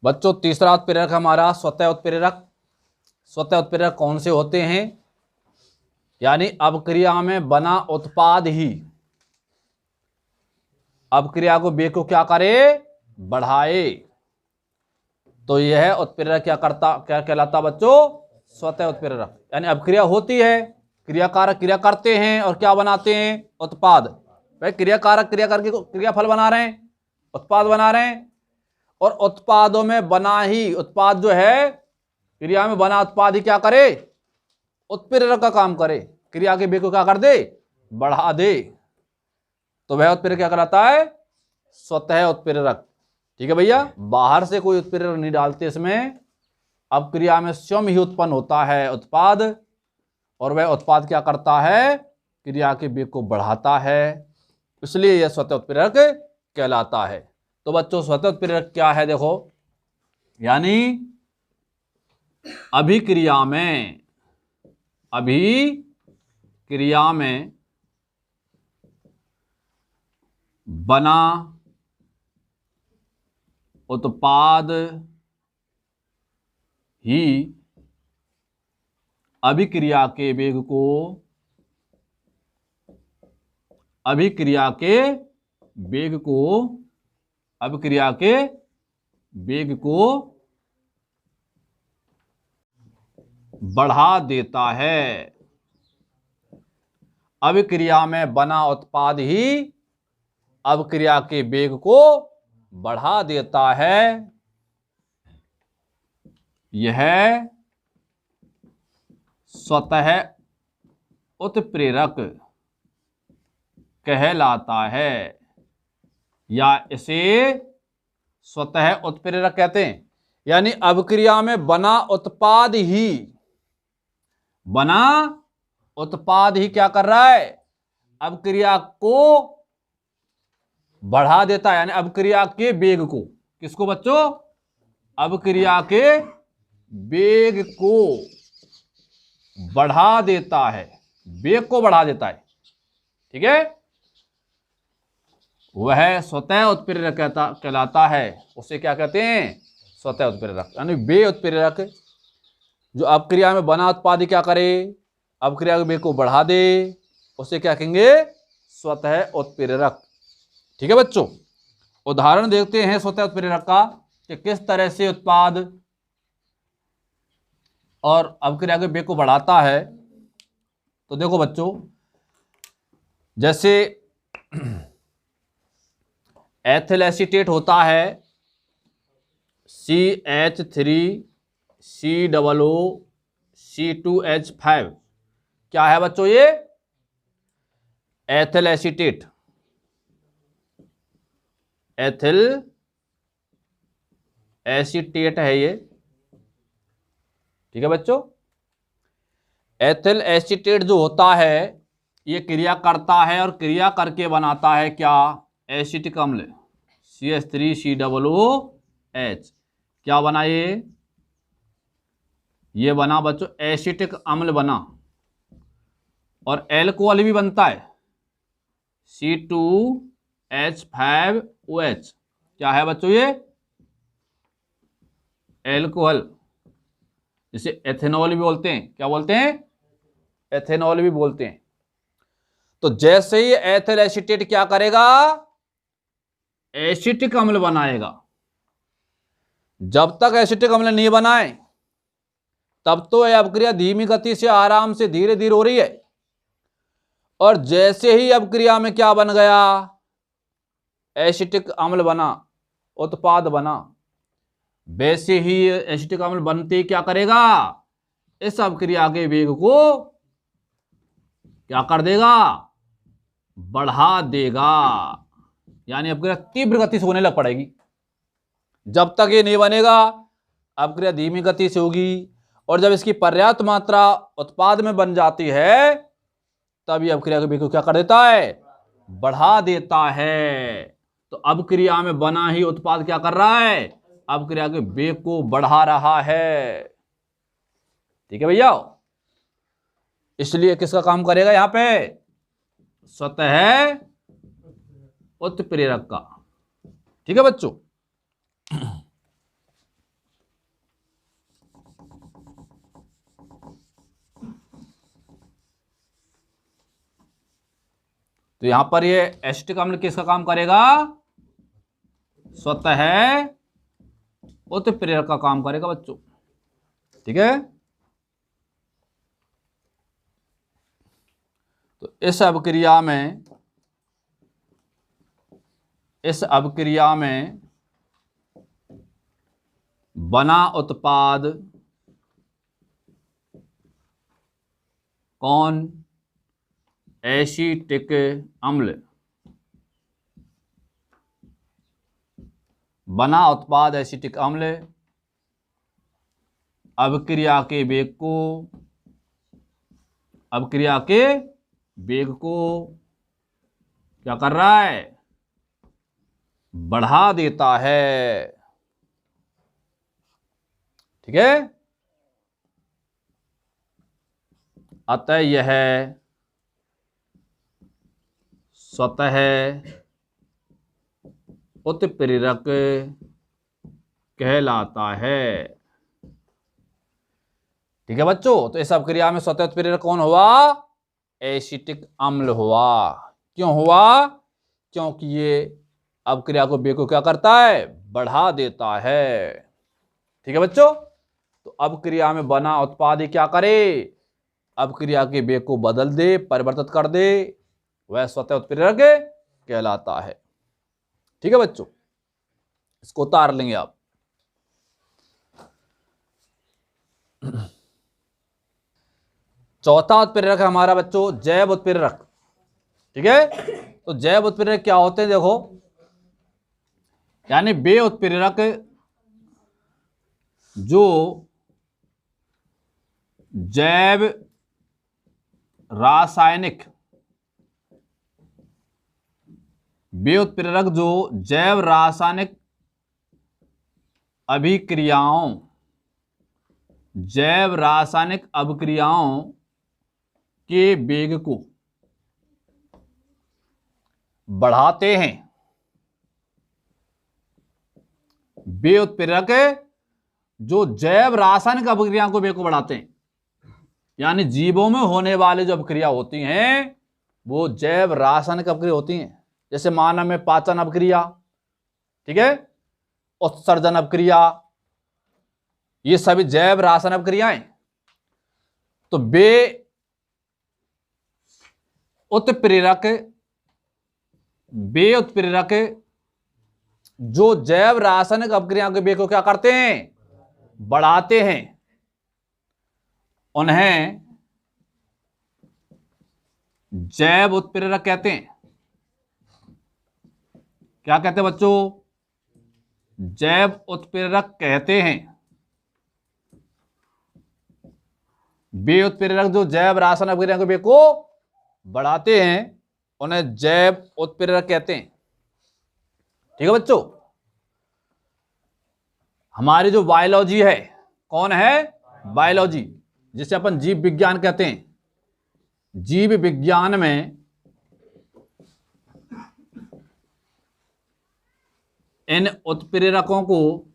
बच्चों तीसरा उत्प्रेरक हमारा स्वतः उत्प्रेरक। स्वतः उत्प्रेरक कौन से होते हैं? यानी अपक्रिया में बना उत्पाद ही अपक्रिया को वेग को क्या करे? बढ़ाए। तो यह उत्प्रेरक क्या कहलाता बच्चों? स्वतः उत्प्रेरक। यानी अपक्रिया होती है, क्रियाकारक क्रिया करते हैं और क्या बनाते हैं? उत्पाद। भाई क्रियाकारक क्रिया करके क्रियाफल बना रहे हैं, उत्पाद बना रहे हैं, और उत्पादों में बना ही उत्पाद जो है, क्रिया में बना उत्पाद ही क्या करे? उत्प्रेरक का काम करे, क्रिया के वेग को क्या कर दे? बढ़ा दे। तो वह उत्प्रेरक क्या कहलाता है? स्वतः उत्प्रेरक। ठीक है भैया, बाहर से कोई उत्प्रेरक नहीं डालते इसमें, अब क्रिया में स्वयं ही उत्पन्न होता है उत्पाद, और वह उत्पाद क्या करता है? क्रिया के वेग को बढ़ाता है, इसलिए यह स्वतः उत्प्रेरक कहलाता है। तो बच्चों स्वतः उत्प्रेरक क्या है? देखो, यानी अभिक्रिया में बना उत्पाद ही अभिक्रिया के वेग को बढ़ा देता है। अभिक्रिया में बना उत्पाद ही अपक्रिया के वेग को बढ़ा देता है। यह स्वतः उत्प्रेरक कहलाता है, या इसे स्वतः उत्प्रेरक कहते हैं। यानी अपक्रिया में बना उत्पाद ही क्या कर रहा है? अपक्रिया को बढ़ा देता है, यानी अपक्रिया के वेग को। किसको बच्चों? अपक्रिया के वेग को बढ़ा देता है, वेग को बढ़ा देता है। ठीक है, वह स्वतः उत्प्रेरक कहलाता है। उसे क्या कहते हैं? स्वतः उत्प्रेरक। यानी वे उत्प्रेरक जो अपक्रिया में बना उत्पाद क्या करे? अपक्रिया के वेग को बढ़ा दे, उसे क्या कहेंगे? स्वतः उत्प्रेरक। ठीक है बच्चों, उदाहरण देखते हैं स्वतः उत्प्रेरक का कि किस तरह से उत्पाद और अपक्रिया के वेग को बढ़ाता है। तो देखो बच्चों, जैसे एथिल एसीटेट होता है CH3COO-C2H5। क्या है बच्चों ये? Ethyl acetate. एथिल एसीटेट है ये। ठीक है बच्चों, एथिल एसीटेट जो होता है ये क्रिया करता है और क्रिया करके बनाता है क्या? एसिटिक अम्ल CH3COOH। क्या बना ये बना बच्चों एसिटिक अम्ल बना, और एल्कोहल भी बनता है C2H5OH। क्या है बच्चों ये? एल्कोहल, जिसे एथेनॉल भी बोलते हैं। क्या बोलते हैं? एथेनॉल भी बोलते हैं। तो जैसे ही एथिल एसीटेट क्या करेगा? एसिटिक अम्ल बनाएगा। जब तक एसिटिक अम्ल नहीं बनाए तब तो यह अपक्रिया धीमी गति से आराम से धीरे धीरे हो रही है, और जैसे ही अपक्रिया में क्या बन गया? एसिटिक अम्ल बना, उत्पाद बना, वैसे ही एसिटिक अम्ल बनते ही क्या करेगा? इस अपक्रिया के वेग को क्या कर देगा? बढ़ा देगा। यानी अपक्रिया तीव्र गति से होने लग पड़ेगी। जब तक ये नहीं बनेगा अपक्रिया धीमी गति से होगी, और जब इसकी पर्याप्त मात्रा उत्पाद में बन जाती है तब ये अपक्रिया के वेग को क्या कर देता है? बढ़ा देता है। तो अपक्रिया में बना ही उत्पाद क्या कर रहा है? अपक्रिया के वेग को बढ़ा रहा है। ठीक है भैया, इसलिए किसका काम करेगा यहां पे? स्वतः उत्प्रेरक का। ठीक है बच्चों, तो यहां पर ये एसिटिक अम्ल किसका काम करेगा? स्वतः उत्प्रेरक का काम करेगा बच्चों। ठीक है, तो इस अभिक्रिया में बना उत्पाद कौन? एसिटिक अम्ल। बना उत्पाद एसिटिक अम्ल अभिक्रिया के वेग को क्या कर रहा है? बढ़ा देता है। ठीक है, अतः यह स्वतः उत्प्रेरक कहलाता है। ठीक है बच्चों, तो इस अभिक्रिया में स्वतः उत्प्रेरक कौन हुआ? एसिटिक अम्ल हुआ। क्यों हुआ? क्योंकि ये अभिक्रिया को वेग को क्या करता है? बढ़ा देता है। ठीक है बच्चों, तो अभिक्रिया में बना उत्पाद ही क्या करे? अभिक्रिया के वेग को बदल दे, परिवर्तित कर दे, वह स्वतः उत्प्रेरक कहलाता है। ठीक है बच्चों, इसको उतार लेंगे आप। चौथा उत्प्रेरक है हमारा बच्चों जैव उत्प्रेरक। ठीक है, तो जैव उत्प्रेरक क्या होते हैं? देखो, यानी वे उत्प्रेरक जो जैव रासायनिक अभिक्रियाओं के वेग को बढ़ाते हैं। वे उत्प्रेरक जो जैव रासायनिक अभिक्रियाओं को वेग को बढ़ाते हैं, यानी जीवों में होने वाले जो अभिक्रिया होती हैं वो जैव रासायनिक अभिक्रिया होती हैं। जैसे मानव में पाचन अभिक्रिया, ठीक है, उत्सर्जन अभिक्रिया, ये सभी जैव रासायनिक अभिक्रियाएं। तो वे उत्प्रेरक जो जैव रासायनिक अभिक्रियाओं के वेग को क्या करते हैं? बढ़ाते हैं, उन्हें जैव उत्प्रेरक कहते हैं। क्या कहते हैं बच्चों? जैव उत्प्रेरक कहते हैं। वे उत्प्रेरक जो जैव रासायनिक अभिक्रिया के वेग को बढ़ाते हैं उन्हें जैव उत्प्रेरक कहते हैं। ठीक है बच्चों, हमारी जो बायोलॉजी है, कौन है? बायोलॉजी, जिसे अपन जीव विज्ञान कहते हैं। जीव विज्ञान में इन उत्प्रेरकों को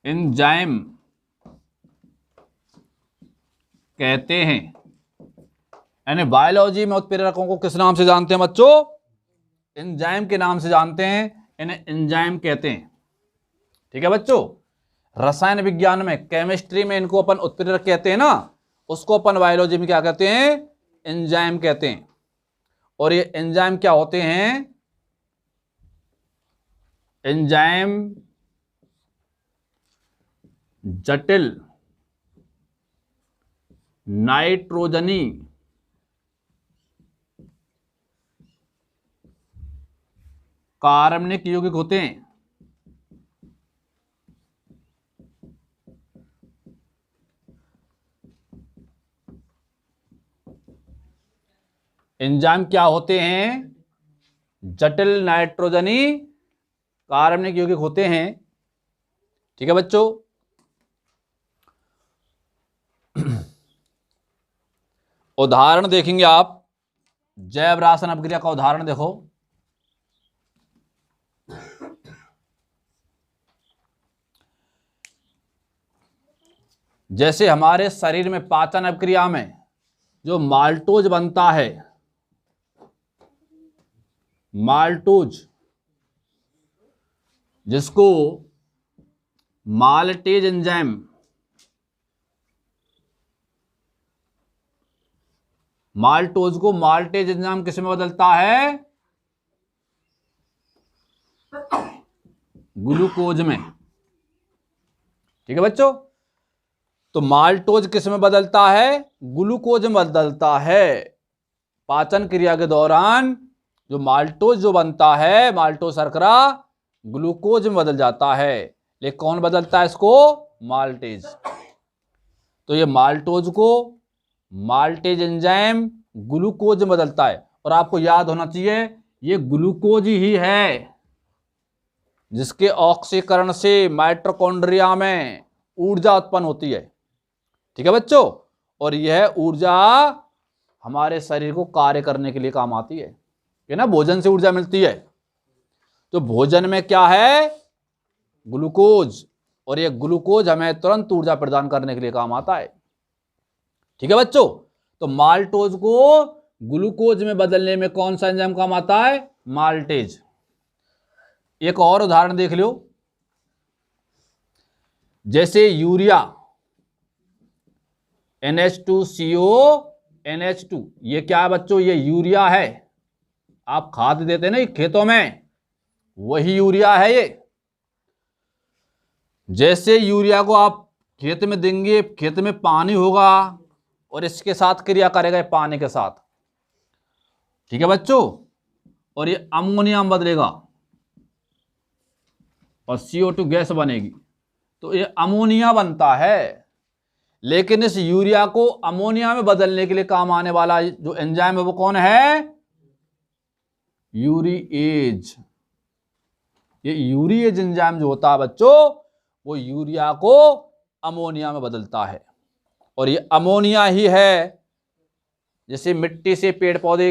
एंजाइम कहते हैं। यानी बायोलॉजी में उत्प्रेरकों को किस नाम से जानते हैं बच्चों? एंजाइम के नाम से जानते हैं, इन्हें एंजाइम कहते हैं। ठीक है बच्चों, रसायन विज्ञान में, केमिस्ट्री में इनको अपन उत्प्रेरक कहते हैं ना, उसको अपन बायोलॉजी में क्या कहते हैं? एंजाइम कहते हैं। और ये एंजाइम क्या होते हैं? एंजाइम जटिल नाइट्रोजनी कार्बनिक यौगिक होते हैं। एंजाइम क्या होते हैं? जटिल नाइट्रोजनी कार्बनिक यौगिक होते हैं। ठीक है बच्चों, उदाहरण देखेंगे आप, जैव रासायनिक अभिक्रिया का उदाहरण देखो। जैसे हमारे शरीर में पाचन अभिक्रिया में जो माल्टोज बनता है, माल्टोज, जिसको माल्टेज एंजाइम, माल्टोज को माल्टेज एंजाइम किस में बदलता है? ग्लूकोज में। ठीक है बच्चों, तो माल्टोज किस में बदलता है? ग्लूकोज में बदलता है। पाचन क्रिया के दौरान जो माल्टोज जो बनता है, माल्टोज शर्करा, ग्लूकोज में बदल जाता है। लेकिन कौन बदलता है इसको? माल्टेज। तो ये माल्टोज को माल्टेज एंजाइम ग्लूकोज में बदलता है। और आपको याद होना चाहिए ये ग्लूकोज ही है जिसके ऑक्सीकरण से माइटोकॉन्ड्रिया में ऊर्जा उत्पन्न होती है। ठीक है बच्चों, और यह ऊर्जा हमारे शरीर को कार्य करने के लिए काम आती है। ये ना भोजन से ऊर्जा मिलती है, तो भोजन में क्या है? ग्लूकोज, और ये ग्लूकोज हमें तुरंत ऊर्जा प्रदान करने के लिए काम आता है। ठीक है बच्चों, तो माल्टोज को ग्लूकोज में बदलने में कौन सा एंजाइम काम आता है? माल्टेज। एक और उदाहरण देख लो, जैसे यूरिया NH2CO NH2, ये क्या है बच्चों? ये यूरिया है। आप खाद देते हैं ना खेतों में, वही यूरिया है ये। जैसे यूरिया को आप खेत में देंगे, खेत में पानी होगा और इसके साथ क्रिया करेगा पानी के साथ। ठीक है बच्चों, और ये अमोनिया में बदलेगा और CO2 गैस बनेगी, तो ये अमोनिया बनता है। लेकिन इस यूरिया को अमोनिया में बदलने के लिए काम आने वाला जो एंजाइम है वो कौन है? यूरिएज। ये यूरिएज एंजाइम जो होता है बच्चों, वो यूरिया को अमोनिया में बदलता है। और ये अमोनिया ही है जैसे मिट्टी से पेड़ पौधे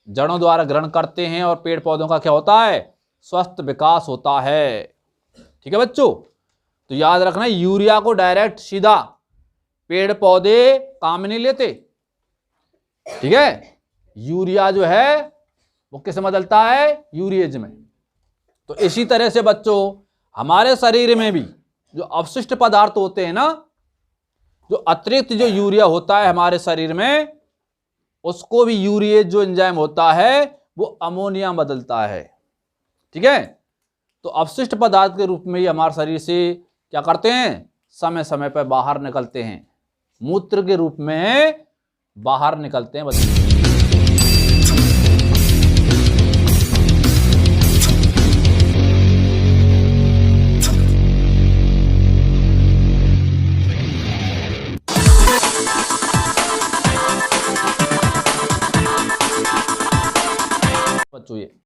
जड़ों द्वारा ग्रहण करते हैं और पेड़ पौधों का क्या होता है? स्वस्थ विकास होता है। ठीक है बच्चों, तो याद रखना यूरिया को डायरेक्ट सीधा पेड़ पौधे काम नहीं लेते। ठीक है, यूरिया जो है वो किस में बदलता है? यूरिएज में। तो इसी तरह से बच्चों हमारे शरीर में भी जो अवशिष्ट पदार्थ होते हैं ना, जो अतिरिक्त जो यूरिया होता है हमारे शरीर में, उसको भी यूरिएज जो एंजाइम होता है वो अमोनिया में बदलता है। ठीक है, तो अवशिष्ट पदार्थ के रूप में ये हमारे शरीर से क्या करते हैं? समय समय पर बाहर निकलते हैं, मूत्र के रूप में बाहर निकलते हैं बच्चों।